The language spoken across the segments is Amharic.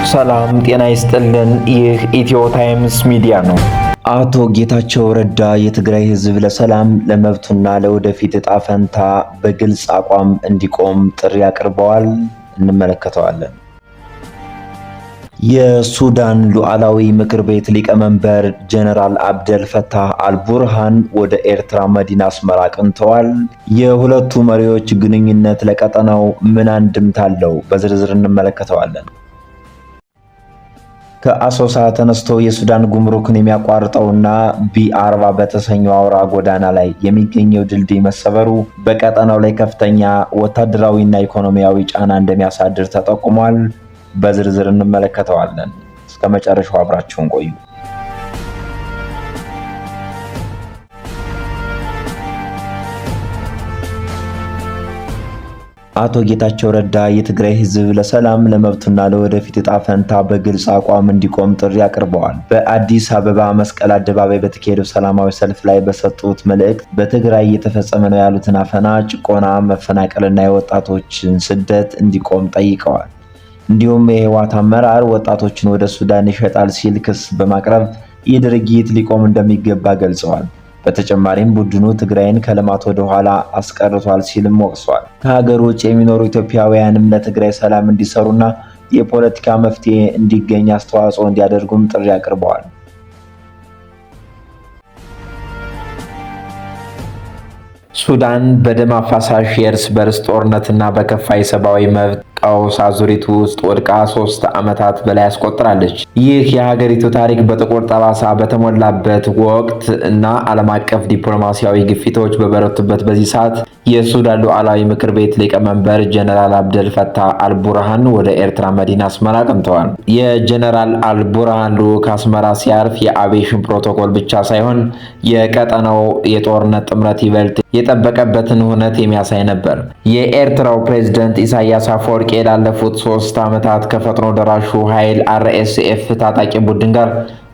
ሰላም ጤና ይስጥልን። ይህ ኢትዮ ታይምስ ሚዲያ ነው። አቶ ጌታቸው ረዳ የትግራይ ሕዝብ ለሰላም ለመብቱና ለወደፊት ዕጣ ፈንታ በግልጽ አቋም እንዲቆም ጥሪ አቅርበዋል። እንመለከተዋለን። የሱዳን ሉዓላዊ ምክር ቤት ሊቀመንበር ጀነራል አብደል ፈታህ አልቡርሃን ወደ ኤርትራ መዲና አስመራ አቅንተዋል። የሁለቱ መሪዎች ግንኙነት ለቀጠናው ምን አንድምታ አለው? በዝርዝር እንመለከተዋለን። ከአሶሳ ተነስቶ የሱዳን ጉምሩክን የሚያቋርጠውና ቢ40 በተሰኘው አውራ ጎዳና ላይ የሚገኘው ድልድይ መሰበሩ በቀጠናው ላይ ከፍተኛ ወታደራዊና ኢኮኖሚያዊ ጫና እንደሚያሳድር ተጠቁሟል። በዝርዝር እንመለከተዋለን። እስከ መጨረሻው አብራችሁን ቆዩ። አቶ ጌታቸው ረዳ የትግራይ ሕዝብ ለሰላም ለመብቱና ለወደፊት ዕጣ ፈንታ በግልጽ አቋም እንዲቆም ጥሪ አቅርበዋል። በአዲስ አበባ መስቀል አደባባይ በተካሄደው ሰላማዊ ሰልፍ ላይ በሰጡት መልእክት በትግራይ እየተፈጸመ ነው ያሉትን አፈና፣ ጭቆና፣ መፈናቀልና የወጣቶችን ስደት እንዲቆም ጠይቀዋል። እንዲሁም የህወሓት አመራር ወጣቶችን ወደ ሱዳን ይሸጣል ሲል ክስ በማቅረብ ይህ ድርጊት ሊቆም እንደሚገባ ገልጸዋል። በተጨማሪም ቡድኑ ትግራይን ከልማት ወደ ኋላ አስቀርቷል ሲልም ወቅሷል። ከሀገር ውጭ የሚኖሩ ኢትዮጵያውያንም ለትግራይ ሰላም እንዲሰሩና የፖለቲካ መፍትሄ እንዲገኝ አስተዋጽኦ እንዲያደርጉም ጥሪ አቅርበዋል። ሱዳን በደም አፋሳሽ የእርስ በርስ ጦርነትና በከፋ የሰብአዊ መብት ቀውስ አዙሪት ውስጥ ወድቃ 3 ዓመታት በላይ አስቆጥራለች። ይህ የሀገሪቱ ታሪክ በጥቁር ጠባሳ በተሞላበት ወቅት እና ዓለም አቀፍ ዲፕሎማሲያዊ ግፊቶች በበረቱበት በዚህ ሰዓት የሱዳን ሉዓላዊ ምክር ቤት ሊቀመንበር ጀነራል አብደል ፈታህ አልቡርሃን ወደ ኤርትራ መዲና አስመራ አቅንተዋል። የጀነራል አልቡርሃን ልዑክ አስመራ ሲያርፍ የአቪዬሽን ፕሮቶኮል ብቻ ሳይሆን የቀጠናው የጦርነት ጥምረት ይበልጥ የጠበቀበትን ሁነት የሚያሳይ ነበር። የኤርትራው ፕሬዝዳንት ኢሳያስ አፈወርቂ ላለፉት 3 ዓመታት ከፈጥኖ ደራሹ ኃይል አርኤስኤፍ ታጣቂ ቡድን ጋር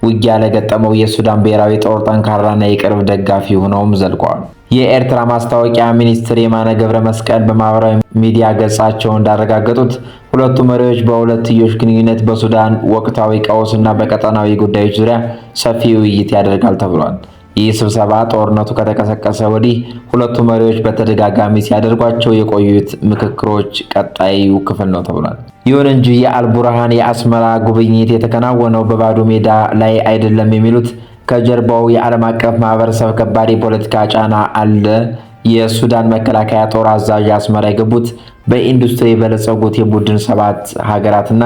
ውጊያ ለገጠመው የሱዳን ብሔራዊ ጦር ጠንካራና የቅርብ ደጋፊ ሆነውም ዘልቀዋል። የኤርትራ ማስታወቂያ ሚኒስትር የማነ ገብረ መስቀል በማህበራዊ ሚዲያ ገጻቸው እንዳረጋገጡት ሁለቱ መሪዎች በሁለትዮሽ ግንኙነት፣ በሱዳን ወቅታዊ ቀውስና በቀጠናዊ ጉዳዮች ዙሪያ ሰፊ ውይይት ያደርጋል ተብሏል። ይህ ስብሰባ ጦርነቱ ከተቀሰቀሰ ወዲህ ሁለቱ መሪዎች በተደጋጋሚ ሲያደርጓቸው የቆዩት ምክክሮች ቀጣዩ ክፍል ነው ተብሏል። ይሁን እንጂ የአልቡርሃን የአስመራ ጉብኝት የተከናወነው በባዶ ሜዳ ላይ አይደለም የሚሉት ከጀርባው የዓለም አቀፍ ማህበረሰብ ከባድ የፖለቲካ ጫና አለ። የሱዳን መከላከያ ጦር አዛዥ አስመራ የገቡት በኢንዱስትሪ የበለጸጉት የቡድን 7 ሀገራትና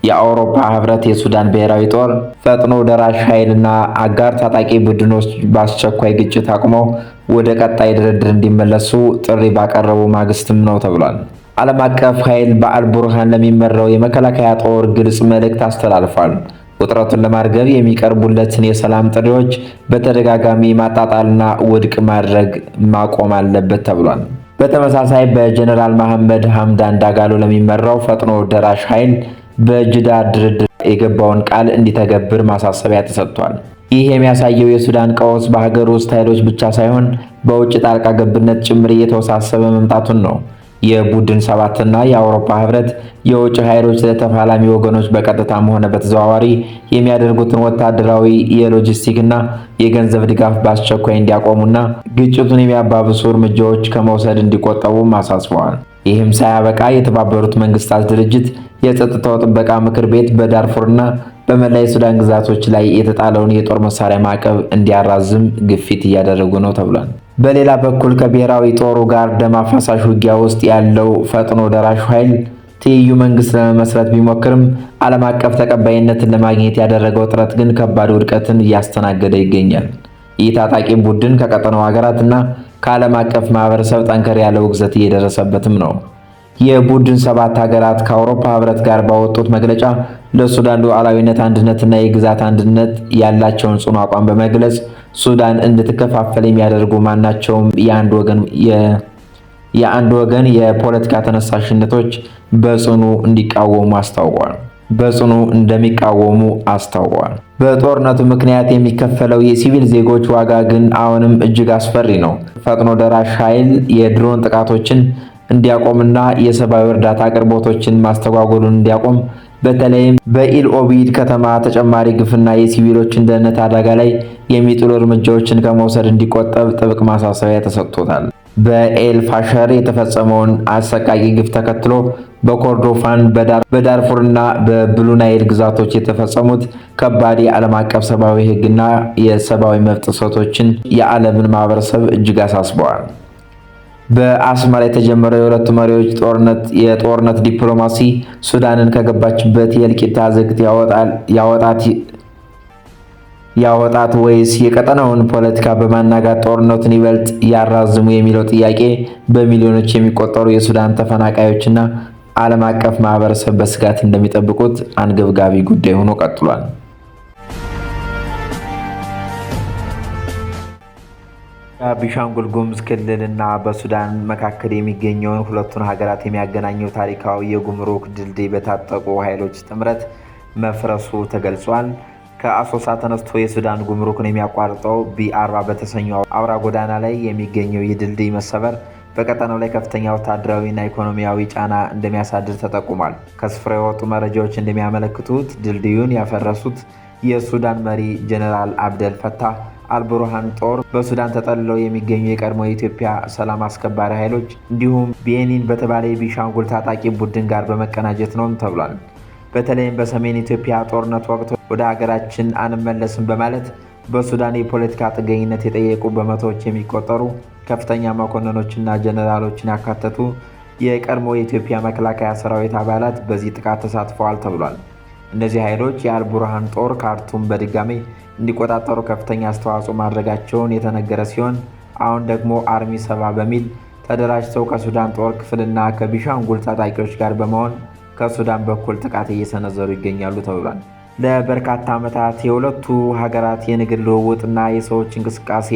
የአውሮፓ ህብረት የሱዳን ብሔራዊ ጦር ፈጥኖ ደራሽ ኃይልና አጋር ታጣቂ ቡድኖች በአስቸኳይ ግጭት አቁመው ወደ ቀጣይ ድርድር እንዲመለሱ ጥሪ ባቀረቡ ማግስትም ነው ተብሏል። ዓለም አቀፍ ኃይል በአልቡርሃን ለሚመራው የመከላከያ ጦር ግልጽ መልእክት አስተላልፏል። ውጥረቱን ለማርገብ የሚቀርቡለትን የሰላም ጥሪዎች በተደጋጋሚ ማጣጣልና ውድቅ ማድረግ ማቆም አለበት ተብሏል። በተመሳሳይ በጀነራል መሐመድ ሐምዳን ዳጋሎ ለሚመራው ፈጥኖ ደራሽ ኃይል በጅዳ ድርድር የገባውን ቃል እንዲተገብር ማሳሰቢያ ተሰጥቷል። ይህ የሚያሳየው የሱዳን ቀውስ በሀገር ውስጥ ኃይሎች ብቻ ሳይሆን በውጭ ጣልቃ ገብነት ጭምር እየተወሳሰበ መምጣቱን ነው። የቡድን 7 እና የአውሮፓ ህብረት የውጭ ኃይሎች ለተፋላሚ ወገኖች በቀጥታም ሆነ በተዘዋዋሪ የሚያደርጉትን ወታደራዊ፣ የሎጂስቲክ እና የገንዘብ ድጋፍ በአስቸኳይ እንዲያቆሙና ግጭቱን የሚያባብሱ እርምጃዎች ከመውሰድ እንዲቆጠቡም አሳስበዋል። ይህም ሳያበቃ የተባበሩት መንግስታት ድርጅት የጸጥታው ጥበቃ ምክር ቤት በዳርፉርና በመላ የሱዳን ግዛቶች ላይ የተጣለውን የጦር መሳሪያ ማዕቀብ እንዲያራዝም ግፊት እያደረጉ ነው ተብሏል። በሌላ በኩል ከብሔራዊ ጦሩ ጋር ደም አፋሳሽ ውጊያ ውስጥ ያለው ፈጥኖ ደራሹ ኃይል ትይዩ መንግስት ለመመስረት ቢሞክርም ዓለም አቀፍ ተቀባይነትን ለማግኘት ያደረገው ጥረት ግን ከባድ ውድቀትን እያስተናገደ ይገኛል። ይህ ታጣቂ ቡድን ከቀጠናው ሀገራትና ከዓለም አቀፍ ማህበረሰብ ጠንከር ያለ ውግዘት እየደረሰበትም ነው። የቡድን 7 ሀገራት ከአውሮፓ ህብረት ጋር ባወጡት መግለጫ ለሱዳን ሉዓላዊነት፣ አንድነትና የግዛት አንድነት ያላቸውን ጽኑ አቋም በመግለጽ ሱዳን እንድትከፋፈል የሚያደርጉ ማናቸውም የአንድ ወገን የፖለቲካ ተነሳሽነቶች በጽኑ እንደሚቃወሙ አስታውቀዋል። በጦርነቱ ምክንያት የሚከፈለው የሲቪል ዜጎች ዋጋ ግን አሁንም እጅግ አስፈሪ ነው። ፈጥኖ ደራሽ ኃይል የድሮን ጥቃቶችን እንዲያቆምና የሰብአዊ እርዳታ አቅርቦቶችን ማስተጓጎሉን እንዲያቆም በተለይም በኢል ኦቢድ ከተማ ተጨማሪ ግፍና የሲቪሎችን ደህንነት አደጋ ላይ የሚጥሉ እርምጃዎችን ከመውሰድ እንዲቆጠብ ጥብቅ ማሳሰቢያ ተሰጥቶታል። በኤል ፋሸር የተፈጸመውን አሰቃቂ ግፍ ተከትሎ በኮርዶፋን በዳርፉርና በብሉ ናይል ግዛቶች የተፈጸሙት ከባድ የዓለም አቀፍ ሰብአዊ ሕግና የሰብአዊ መብት ጥሰቶችን የዓለምን ማህበረሰብ እጅግ አሳስበዋል። በአስመራ የተጀመረው የሁለቱ መሪዎች የጦርነት ዲፕሎማሲ ሱዳንን ከገባችበት የእልቂት አዘቅት ያወጣት ወይስ የቀጠናውን ፖለቲካ በማናጋት ጦርነቱን ይበልጥ ያራዝሙ የሚለው ጥያቄ በሚሊዮኖች የሚቆጠሩ የሱዳን ተፈናቃዮችና ዓለም አቀፍ ማህበረሰብ በስጋት እንደሚጠብቁት አንገብጋቢ ጉዳይ ሆኖ ቀጥሏል። በቤኒሻንጉል ጉሙዝ ክልልና በሱዳን መካከል የሚገኘውን ሁለቱን ሀገራት የሚያገናኘው ታሪካዊ የጉምሩክ ድልድይ በታጠቁ ኃይሎች ጥምረት መፍረሱ ተገልጿል። ከአሶሳ ተነስቶ የሱዳን ጉምሩክን የሚያቋርጠው ቢ40 በተሰኘው አውራ ጎዳና ላይ የሚገኘው ይህ ድልድይ መሰበር በቀጠናው ላይ ከፍተኛ ወታደራዊና ኢኮኖሚያዊ ጫና እንደሚያሳድር ተጠቁሟል። ከስፍራው የወጡ መረጃዎች እንደሚያመለክቱት ድልድዩን ያፈረሱት የሱዳን መሪ ጀነራል አብደል ፈታህ አልቡርሃን ጦር በሱዳን ተጠልለው የሚገኙ የቀድሞ የኢትዮጵያ ሰላም አስከባሪ ኃይሎች እንዲሁም ቤኒን በተባለ የቤኒሻንጉል ታጣቂ ቡድን ጋር በመቀናጀት ነው ተብሏል። በተለይም በሰሜን ኢትዮጵያ ጦርነት ወቅት ወደ ሀገራችን አንመለስም በማለት በሱዳን የፖለቲካ ጥገኝነት የጠየቁ በመቶዎች የሚቆጠሩ ከፍተኛ መኮንኖችና ጀነራሎችን ያካተቱ የቀድሞ የኢትዮጵያ መከላከያ ሰራዊት አባላት በዚህ ጥቃት ተሳትፈዋል ተብሏል። እነዚህ ኃይሎች የአልቡርሃን ጦር ካርቱም በድጋሚ እንዲቆጣጠሩ ከፍተኛ አስተዋጽኦ ማድረጋቸውን የተነገረ ሲሆን አሁን ደግሞ አርሚ 70 በሚል ተደራጅተው ከሱዳን ጦር ክፍልና ከቤኒሻንጉል ታጣቂዎች ጋር በመሆን ከሱዳን በኩል ጥቃት እየሰነዘሩ ይገኛሉ ተብሏል። ለበርካታ ዓመታት የሁለቱ ሀገራት የንግድ ልውውጥና የሰዎች እንቅስቃሴ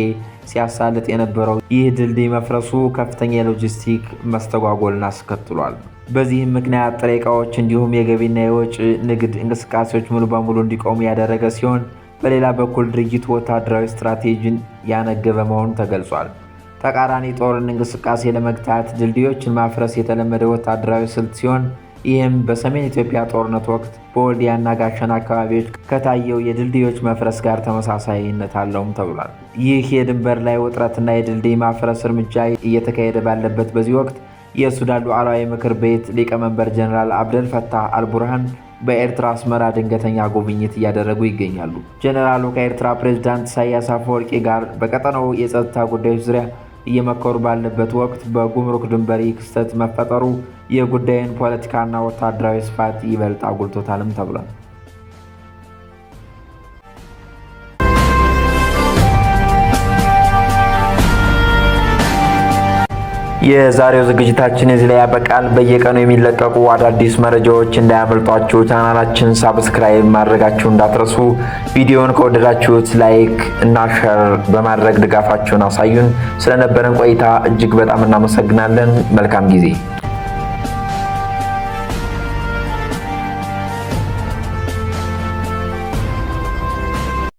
ሲያሳልጥ የነበረው ይህ ድልድይ መፍረሱ ከፍተኛ የሎጂስቲክ መስተጓጎልን አስከትሏል። በዚህም ምክንያት ጥሬ ዕቃዎች እንዲሁም የገቢና የወጪ ንግድ እንቅስቃሴዎች ሙሉ በሙሉ እንዲቆሙ ያደረገ ሲሆን በሌላ በኩል ድርጅቱ ወታደራዊ ስትራቴጂን ያነገበ መሆኑ ተገልጿል። ተቃራኒ ጦርን እንቅስቃሴ ለመግታት ድልድዮችን ማፍረስ የተለመደ ወታደራዊ ስልት ሲሆን ይህም በሰሜን ኢትዮጵያ ጦርነት ወቅት በወልዲያና ጋሸና አካባቢዎች ከታየው የድልድዮች መፍረስ ጋር ተመሳሳይነት አለውም ተብሏል። ይህ የድንበር ላይ ውጥረትና የድልድይ ማፍረስ እርምጃ እየተካሄደ ባለበት በዚህ ወቅት የሱዳን ሉዓላዊ ምክር ቤት ሊቀመንበር ጀነራል አብደል ፈታህ አልቡርሃን በኤርትራ አስመራ ድንገተኛ ጉብኝት እያደረጉ ይገኛሉ። ጀነራሉ ከኤርትራ ፕሬዝዳንት ኢሳያስ አፈወርቂ ጋር በቀጠናው የጸጥታ ጉዳዮች ዙሪያ እየመከሩ ባለበት ወቅት በጉምሩክ ድንበር ክስተት መፈጠሩ የጉዳዩን ፖለቲካና ወታደራዊ ስፋት ይበልጥ አጉልቶታልም ተብሏል። የዛሬው ዝግጅታችን እዚህ ላይ ያበቃል። በየቀኑ የሚለቀቁ አዳዲስ መረጃዎች እንዳያመልጧችሁ ቻናላችን ሳብስክራይብ ማድረጋችሁ እንዳትረሱ። ቪዲዮውን ከወደዳችሁት ላይክ እና ሼር በማድረግ ድጋፋችሁን አሳዩን። ስለነበረን ቆይታ እጅግ በጣም እናመሰግናለን። መልካም ጊዜ